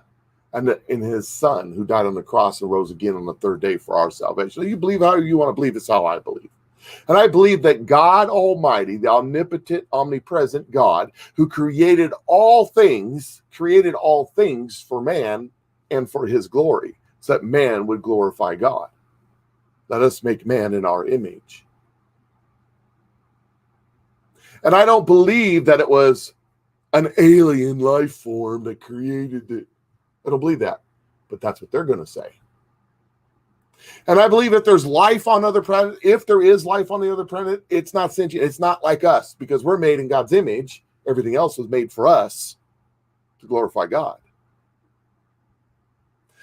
and in his son who died on the cross and rose again on the third day for our salvation. You believe how you want to believe, it's how I believe. And I believe that God Almighty, the omnipotent, omnipresent God, who created all things for man and for his glory, so that man would glorify God. Let us make man in our image. And I don't believe that it was an alien life form that created it. I don't believe that, but that's what they're going to say. And I believe that there's life on other planets. If there is life on the other planet, it's not sentient. It's not like us, because we're made in God's image. Everything else was made for us to glorify God.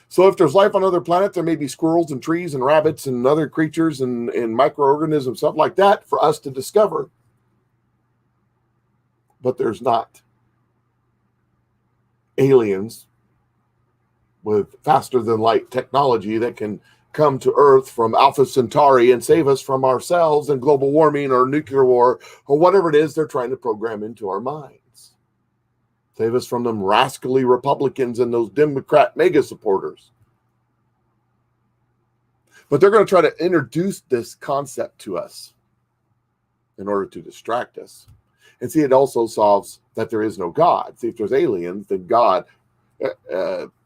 So if there's life on other planets, there may be squirrels and trees and rabbits and other creatures and microorganisms, stuff like that for us to discover. But there's not aliens with faster than light technology that can come to Earth from Alpha Centauri and save us from ourselves and global warming or nuclear war or whatever it is they're trying to program into our minds. Save us from them rascally Republicans and those Democrat mega supporters. But they're going to try to introduce this concept to us in order to distract us. And see, it also solves that there is no God. See, if there's aliens, then God,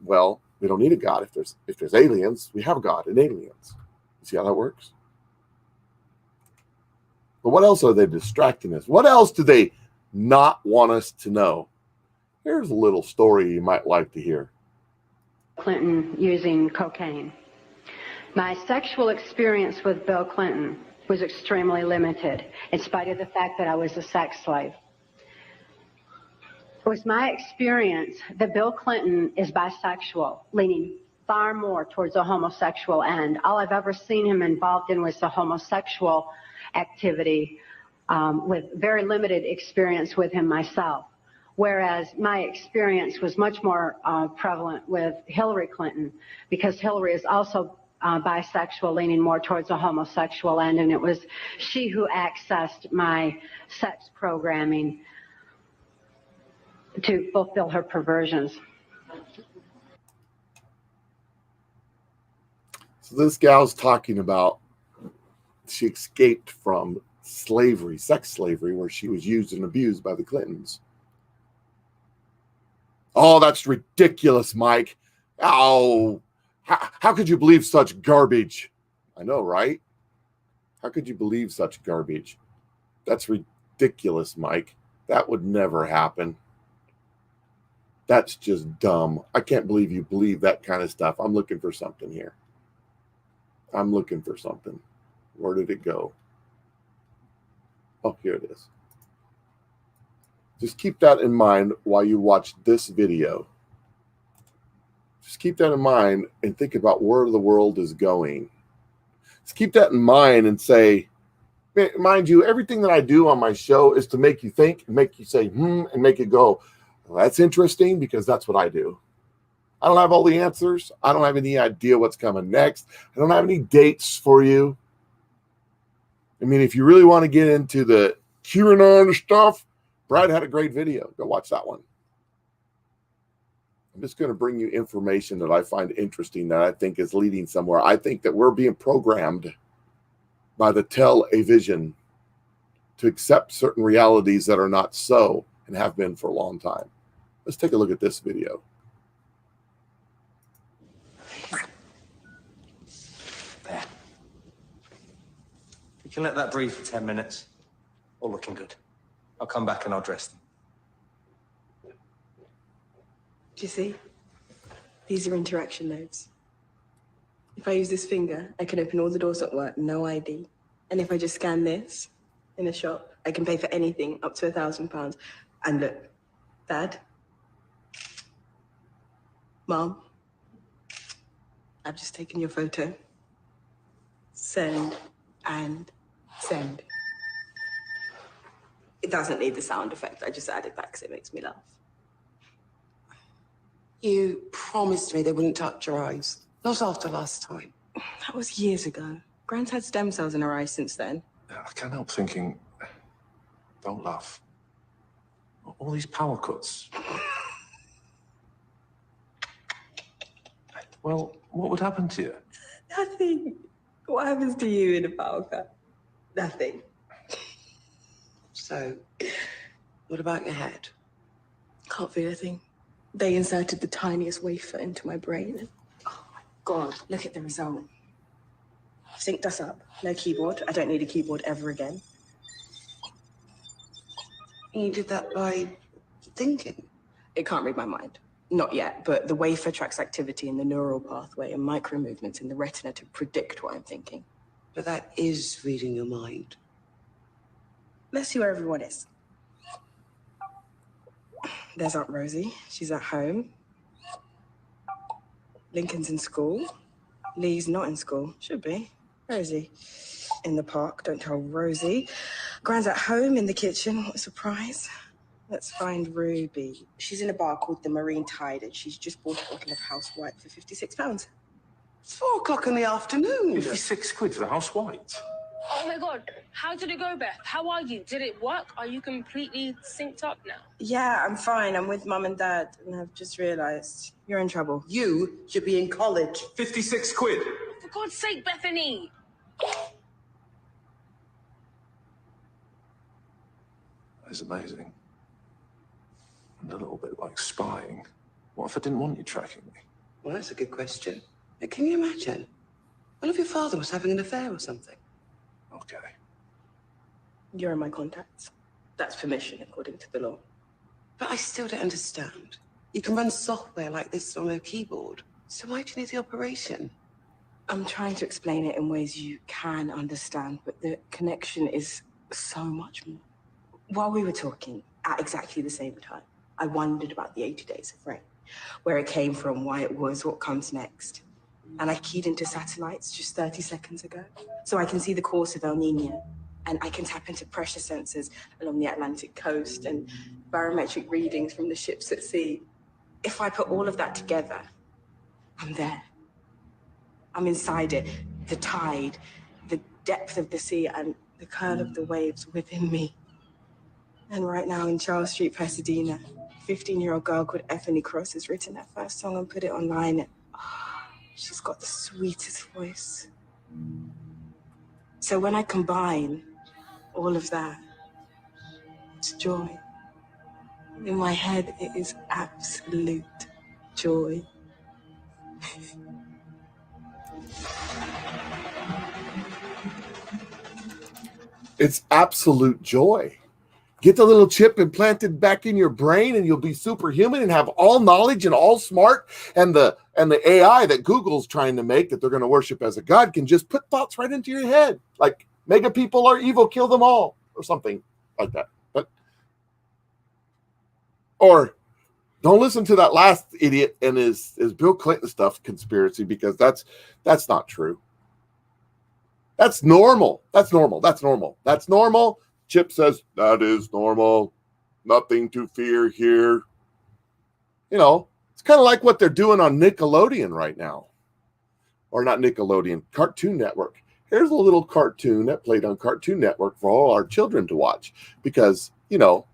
well, we don't need a God. If there's aliens, we have a God in aliens. You see how that works? But what else are they distracting us? What else do they not want us to know? Here's a little story you might like to hear. Clinton using cocaine. My sexual experience with Bill Clinton was extremely limited, in spite of the fact that I was a sex slave. It was my experience that Bill Clinton is bisexual, leaning far more towards a homosexual end. All I've ever seen him involved in was the homosexual activity, with very limited experience with him myself. Whereas my experience was much more prevalent with Hillary Clinton, because Hillary is also bisexual, leaning more towards a homosexual end, and it was she who accessed my sex programming to fulfill her perversions. So this gal's talking about she escaped from slavery, sex slavery, where she was used and abused by the Clintons. Oh, that's ridiculous, Mike. Oh, how could you believe such garbage? I know, right? How could you believe such garbage? That's ridiculous, Mike. That would never happen. That's just dumb. I can't believe you believe that kind of stuff. I'm looking for something here. I'm looking for something. Where did it go? Oh, here it is. Just keep that in mind while you watch this video. Just keep that in mind and think about where the world is going. Just keep that in mind and say, mind you, everything that I do on my show is to make you think, and make you say, and make it go, well, that's interesting, because that's what I do. I don't have all the answers. I don't have any idea what's coming next. I don't have any dates for you. I mean, if you really want to get into the QAnon stuff, Brad had a great video. Go watch that one. I'm just going to bring you information that I find interesting, that I think is leading somewhere. I think that we're being programmed by the television to accept certain realities that are not so and have been for a long time. Let's take a look at this video. There. You can let that breathe for 10 minutes. All looking good. I'll come back and I'll dress them. Do you see? These are interaction notes. If I use this finger, I can open all the doors at work, no ID. And if I just scan this in a shop, I can pay for anything up to £1,000. And look, Dad, Mom, I've just taken your photo. Send and send. It doesn't need the sound effect. I just added that because it makes me laugh. You promised me they wouldn't touch your eyes. Not after last time. That was years ago. Grand's had stem cells in her eyes since then. I can't help thinking, don't laugh. All these power cuts. Well, what would happen to you? Nothing. What happens to you in a power cut? Nothing. So, what about your head? Can't feel a thing. They inserted the tiniest wafer into my brain. Oh my God, look at the result. Synced us up. No keyboard. I don't need a keyboard ever again. You did that by thinking? It can't read my mind. Not yet, but the wafer tracks activity in the neural pathway and micro movements in the retina to predict what I'm thinking. But that is reading your mind. Let's see where everyone is. There's Aunt Rosie. She's at home. Lincoln's in school. Lee's not in school. Should be. Rosie. In the park. Don't tell Rosie. Gran's at home in the kitchen. What a surprise. Let's find Ruby. She's in a bar called the Marine Tide, and she's just bought a bottle of House White for £56. It's 4 o'clock in the afternoon. 56 quid for the House White. Oh my God, how did it go, Beth? How are you? Did it work? Are you completely synced up now? Yeah, I'm fine. I'm with Mum and Dad, and I've just realised you're in trouble. You should be in college. 56 quid. For God's sake, Bethany! That's amazing. And a little bit like spying. What if I didn't want you tracking me? Well, that's a good question. Can you imagine? What if your father was having an affair or something? Okay. You're in my contacts. That's permission, according to the law. But I still don't understand. You can run software like this on a keyboard. So why do you need the operation? I'm trying to explain it in ways you can understand, but the connection is so much more. While we were talking, at exactly the same time, I wondered about the 80 Days of Rain, where it came from, why it was, what comes next. And I keyed into satellites just 30 seconds ago, so I can see the course of El Nino, and I can tap into pressure sensors along the Atlantic coast and barometric readings from the ships at sea. If I put all of that together, I'm there. I'm inside it, the tide, the depth of the sea, and the curl of the waves within me. And right now in Charles Street, Pasadena, 15-year-old girl called Ethany Cross has written her first song and put it online. She's got the sweetest voice. So when I combine all of that, it's joy. In my head, it is absolute joy. It's absolute joy. Get the little chip implanted back in your brain and you'll be superhuman and have all knowledge and all smart. And the AI that Google's trying to make that they're going to worship as a god can just put thoughts right into your head. Like, mega people are evil, kill them all, or something like that. Or don't listen to that last idiot and his Bill Clinton stuff conspiracy, because that's not true. That's normal. That's normal. That's normal. That's normal. Chip says that is normal. Nothing to fear here. You know, it's kind of like what they're doing on Nickelodeon right now. Or not Nickelodeon, Cartoon Network. Here's a little cartoon that played on Cartoon Network for all our children to watch. Because, you know,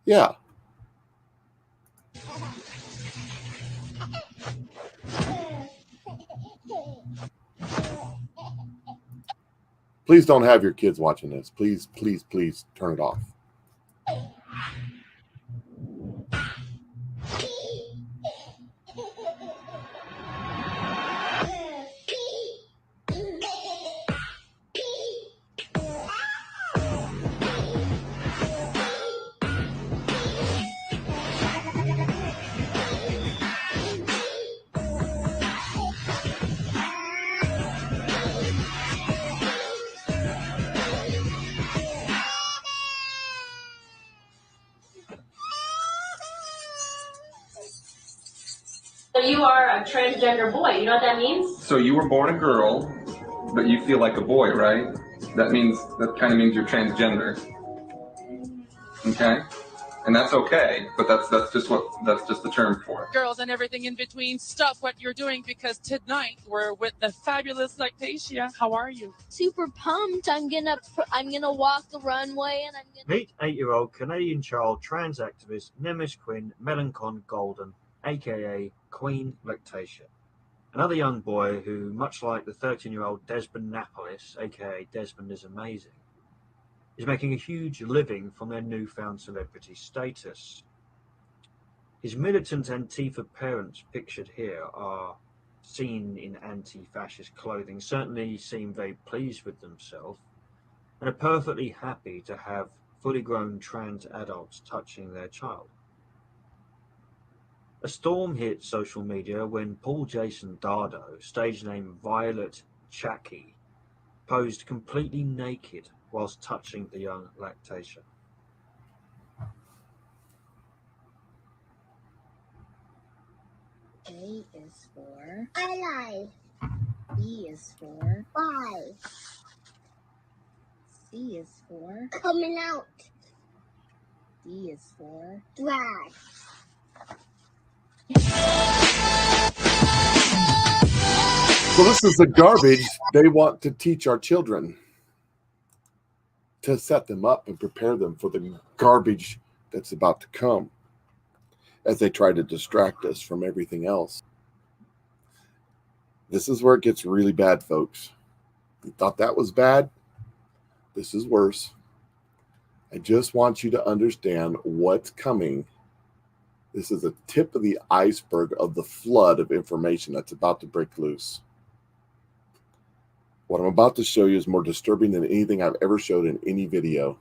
yeah. Please don't have your kids watching this. Please, please, please turn it off. you are a transgender boy. You know what that means? So you were born a girl, but you feel like a boy, right? That kind of means you're transgender. Okay? And that's okay, but that's just the term for it. Girls and everything in between, stop what you're doing because tonight we're with the fabulous Lactatia. How are you? Super pumped. I'm gonna walk the runway and I'm gonna meet 8-year-old Canadian child trans activist Nemish Quinn Melancon Golden, aka Queen Lactatia. Another young boy who, much like the 13-year-old Desmond Napolis, aka Desmond is Amazing, is making a huge living from their newfound celebrity status. His militant Antifa parents pictured here are seen in anti-fascist clothing, certainly seem very pleased with themselves and are perfectly happy to have fully grown trans adults touching their child. A storm hit social media when Paul Jason Dardo, stage name Violet Chachki, posed completely naked whilst touching the young Lactatia. A is for ally. B is for bye. C is for coming out. D is for drag. So this is the garbage they want to teach our children, to set them up and prepare them for the garbage that's about to come as they try to distract us from everything else. This is where it gets really bad, folks. You thought that was bad? This is worse. I just want you to understand what's coming. This is a tip of the iceberg of the flood of information that's about to break loose. What I'm about to show you is more disturbing than anything I've ever showed in any video.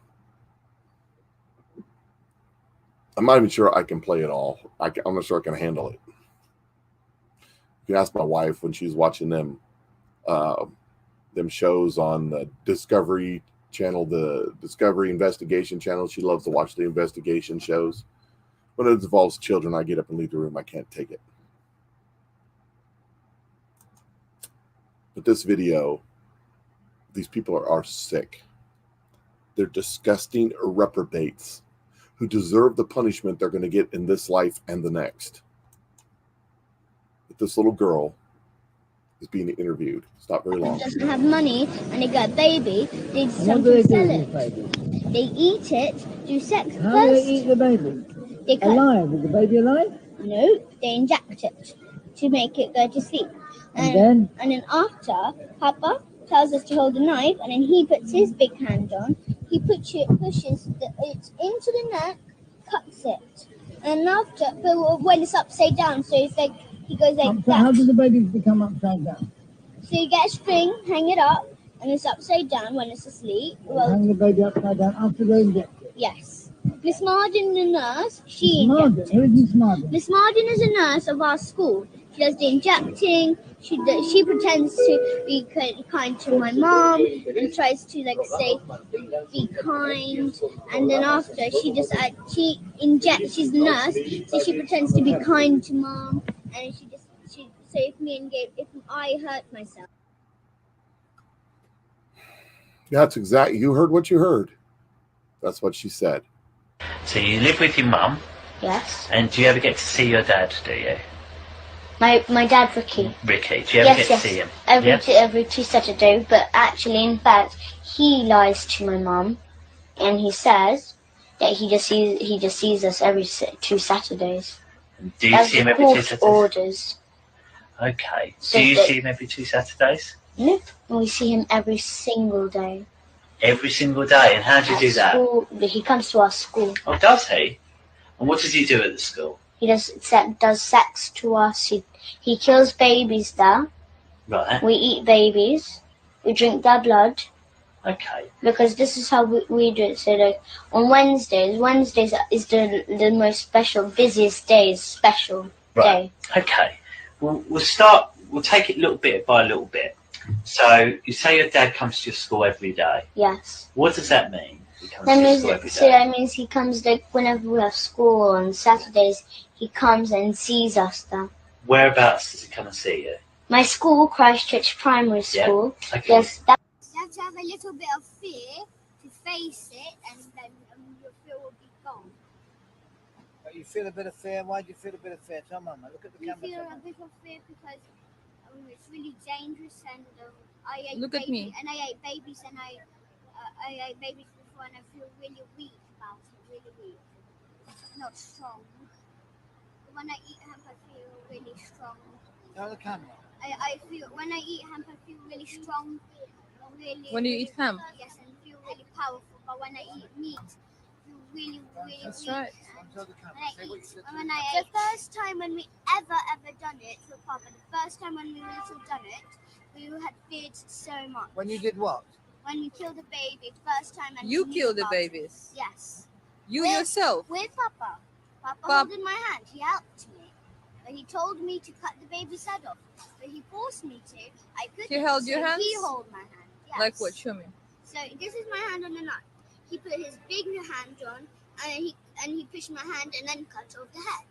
I'm not even sure I can play it all. I'm not sure I can handle it. You can ask my wife when she's watching them shows on the Discovery Channel, the Discovery Investigation Channel. She loves to watch the investigation shows. When it involves children, I get up and leave the room. I can't take it. But this video, these people are sick. They're disgusting reprobates who deserve the punishment they're going to get in this life and the next. But this little girl is being interviewed. It's not very long. Doesn't have money and they got a baby. They do something to sell it. They eat it, do sex first. How do they eat the baby? Alive? Is the baby alive? No, they inject it to make it go to sleep. And then after, Papa tells us to hold the knife, and then he puts his big hand on. He pushes it into the neck, cuts it, and after, but when it's upside down, so it's like he goes like that. How does the baby become upside down? So you get a string, hang it up, and it's upside down when it's asleep. Well, hang the baby upside down after they inject it. Yes. Miss Martin, the nurse, she Who is Miss Martin? Miss Martin is a nurse of our school. She does the injecting. She pretends to be kind to my mom and tries to say be kind. And then after she injects. She's the nurse, so she pretends to be kind to mom. And she saved me and if I hurt myself. That's exactly. You heard what you heard. That's what she said. So you live with your mum? Yes. And do you ever get to see your dad, do you? My dad, Ricky. Ricky, do you ever get to see him? Every 2 Saturdays, but actually, in fact, he lies to my mum, and he says that he just sees us every 2 Saturdays. Do you see him every 2 Saturdays? Orders. Okay. So do you see him every 2 Saturdays? No, we see him every single day. Every single day, and how do you do that? He comes to our school. Oh, does he? And what does he do at the school? He does sex to us. He kills babies there. Right. We eat babies. We drink their blood. Okay. Because this is how we do it. So on Wednesdays is the most special, busiest day, special day. Okay. We'll take it little bit by little bit. So you say your dad comes to your school every day. Yes. What does that mean? That means he comes whenever we have school on Saturdays. He comes and sees us there. Whereabouts does he come and see you? My school, Christchurch Primary School. Yeah. Okay. Yes, you have to have a little bit of fear to face it, and then your fear will be gone. But you feel a bit of fear. Why do you feel a bit of fear? Tell Mama. Look at the camera. We feel a bit of fear because it's really dangerous, and I ate Look at me. and I ate babies, and I ate babies before, and I feel really weak about it. Really weak, not strong. When I eat hemp, I feel really strong. Tell the camera. I feel when I eat hemp, I feel really strong. Really. When you eat hemp? Yes, and feel really powerful. But when I eat meat, I feel really, really That's weak. right. The first time when we ever done it with Papa, the first time when we little done it, we had feared so much. When you did what? When we killed the baby, first time. And You we killed knew the about it. babies? Yes. You With- yourself? With Papa. Papa Pap- holding my hand. He helped me. But he told me to cut the baby's head off. But he forced me to. I couldn't. He held your so hands? He held my hand. Yes. Like what? Show me. So this is my hand on the knife. He put his big hand on, and he pushed my hand and then cut off the head,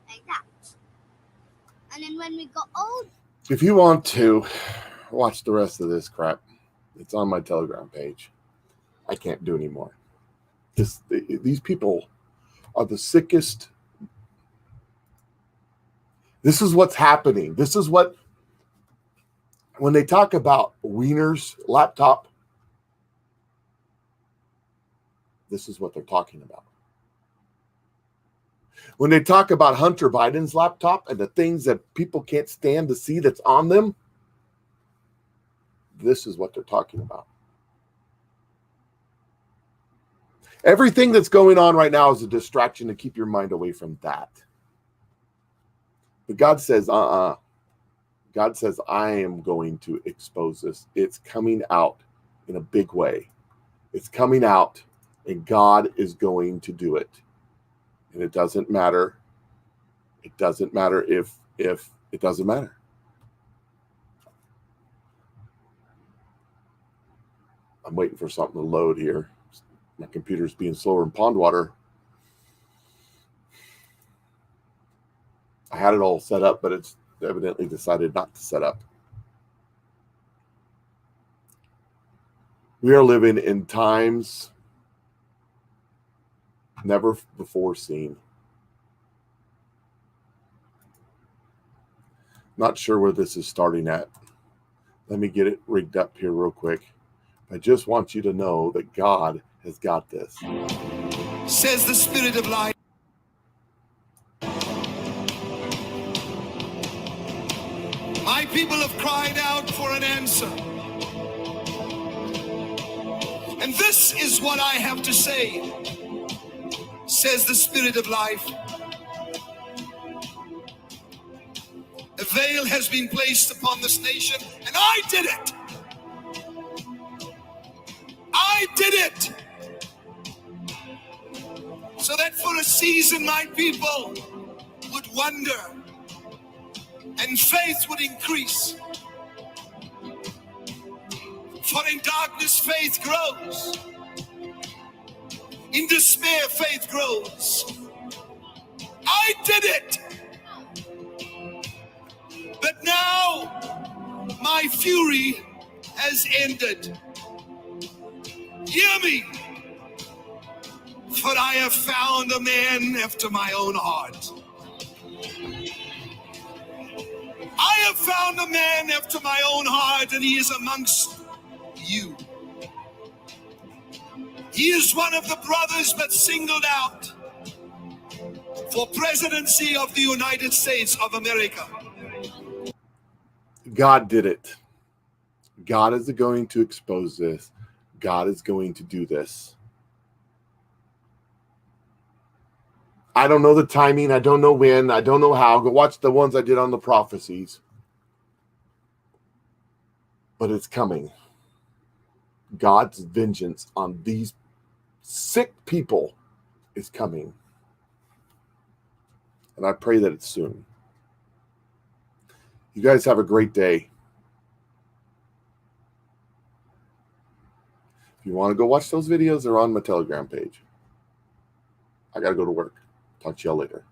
like that. And then when we got old, If you want to watch the rest of this crap, it's on my Telegram page. I can't do anymore. These people are the sickest. This is what's happening. This is what, when they talk about Wiener's laptop, this is what they're talking about. When they talk about Hunter Biden's laptop and the things that people can't stand to see that's on them, this is what they're talking about. Everything that's going on right now is a distraction to keep your mind away from that. But God says, God says, I am going to expose this. It's coming out in a big way. It's coming out, and God is going to do it. And it doesn't matter. It doesn't matter if it doesn't matter. I'm waiting for something to load here. My computer's being slower than pond water. I had it all set up, but it's evidently decided not to set up. We are living in times never before seen. Not sure where this is starting at. Let me get it rigged up here real quick. I just want you to know that God has got this. Says the Spirit of life. My people have cried out for an answer. And this is what I have to say, says the Spirit of life. A veil has been placed upon this nation, and I did it. I did it. So that for a season my people would wonder and faith would increase. For in darkness faith grows. In despair faith grows. I did it. But now my fury has ended. Hear me. For I have found a man after my own heart. I have found a man after my own heart, and he is amongst you. He is one of the brothers but singled out for presidency of the United States of America. God did it. God is going to expose this. God is going to do this. I don't know the timing. I don't know when. I don't know how. Go watch the ones I did on the prophecies. But it's coming. God's vengeance on these sick people is coming. And I pray that it's soon. You guys have a great day. If you want to go watch those videos, they're on my Telegram page. I got to go to work. Talk to y'all later.